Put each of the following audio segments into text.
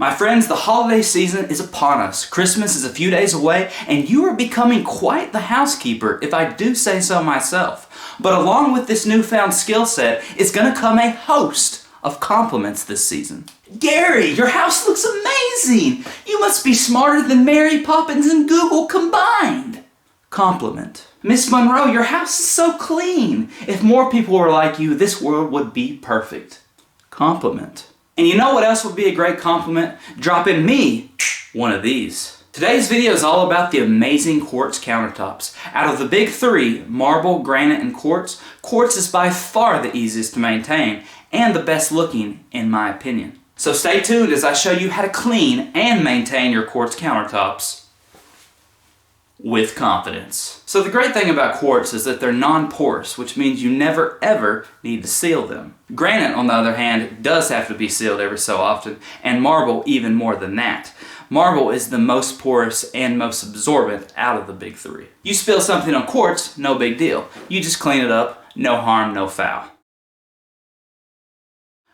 My friends, the holiday season is upon us. Christmas is a few days away, and you are becoming quite the housekeeper, if I do say so myself. But along with this newfound skill set, is going to come a host of compliments this season. Gary, your house looks amazing! You must be smarter than Mary Poppins and Google combined. Compliment. Miss Monroe, your house is so clean. If more people were like you, this world would be perfect. Compliment. And you know what else would be a great compliment? Dropping me one of these. Today's video is all about the amazing quartz countertops. Out of the big three, marble, granite, and quartz, quartz is by far the easiest to maintain and the best looking in my opinion. So stay tuned as I show you how to clean and maintain your quartz countertops with confidence. So the great thing about quartz is that they're non-porous, which means you never ever need to seal them. Granite, on the other hand, does have to be sealed every so often, and marble even more than that. Marble is the most porous and most absorbent out of the big three. You spill something on quartz, no big deal. You just clean it up, no harm, no foul.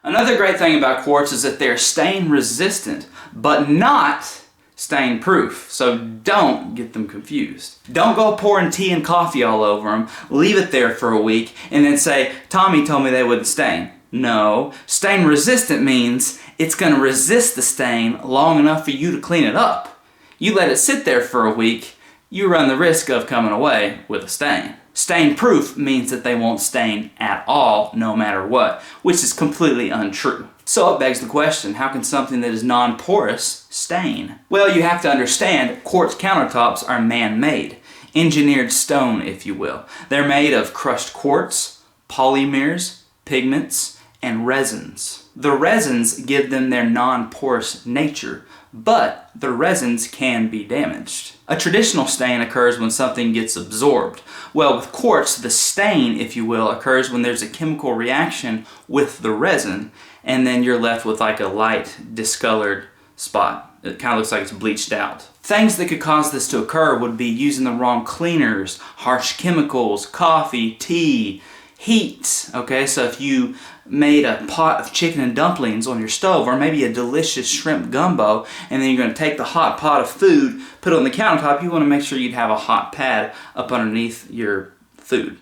Another great thing about quartz is that they're stain resistant, but not stain proof, so don't get them confused. Don't go pouring tea and coffee all over them, leave it there for a week, and then say, Tommy told me they wouldn't stain. No, stain resistant means it's going to resist the stain long enough for you to clean it up. You let it sit there for a week, you run the risk of coming away with a stain. Stain proof means that they won't stain at all, no matter what, which is completely untrue. So it begs the question, how can something that is non-porous stain? Well, you have to understand, quartz countertops are man-made, engineered stone, if you will. They're made of crushed quartz, polymers, pigments, and resins. The resins give them their non-porous nature, but the resins can be damaged. A traditional stain occurs when something gets absorbed. Well, with quartz, the stain, if you will, occurs when there's a chemical reaction with the resin, and then you're left with like a light discolored spot. It kind of looks like it's bleached out. Things that could cause this to occur would be using the wrong cleaners, harsh chemicals, coffee, tea, heat. Okay, so if you made a pot of chicken and dumplings on your stove, or maybe a delicious shrimp gumbo, and then you're going to take the hot pot of food, put it on the countertop, you want to make sure you'd have a hot pad up underneath your food.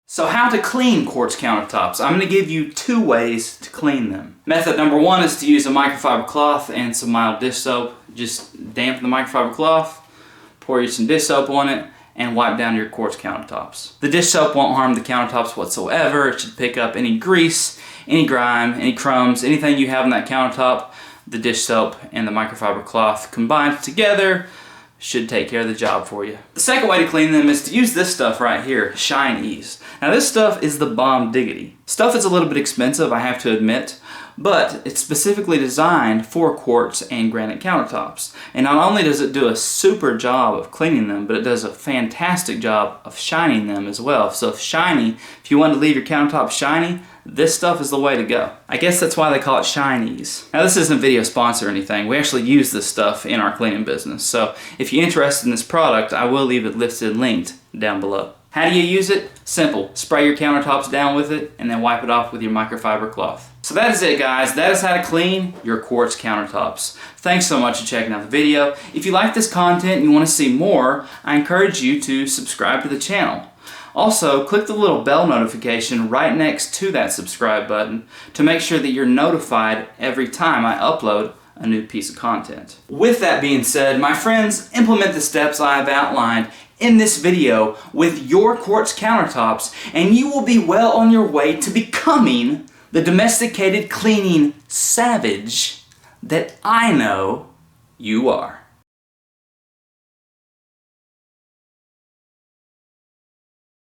So how to clean quartz countertops? I'm going to give you two ways to clean them. Method number one is to use a microfiber cloth and some mild dish soap. Just dampen the microfiber cloth, pour you some dish soap on it, and wipe down your quartz countertops. The dish soap won't harm the countertops whatsoever. It should pick up any grease, any grime, any crumbs, anything you have on that countertop. The dish soap and the microfiber cloth combined together should take care of the job for you. The second way to clean them is to use this stuff right here, Shine Ease. Now this stuff is the bomb diggity. Stuff is a little bit expensive, I have to admit, but it's specifically designed for quartz and granite countertops. And not only does it do a super job of cleaning them, but it does a fantastic job of shining them as well. So if you want to leave your countertops shiny, this stuff is the way to go. I guess that's why they call it Shine Ease. Now this isn't a video sponsor or anything. We actually use this stuff in our cleaning business. So if you're interested in this product, I will leave it listed linked down below. How do you use it? Simple. Spray your countertops down with it and then wipe it off with your microfiber cloth. So that is it, guys. That is how to clean your quartz countertops. Thanks so much for checking out the video. If you like this content and you want to see more, I encourage you to subscribe to the channel. Also, click the little bell notification right next to that subscribe button to make sure that you're notified every time I upload a new piece of content. With that being said, my friends, implement the steps I have outlined in this video with your quartz countertops, and you will be well on your way to becoming the domesticated cleaning savage that I know you are.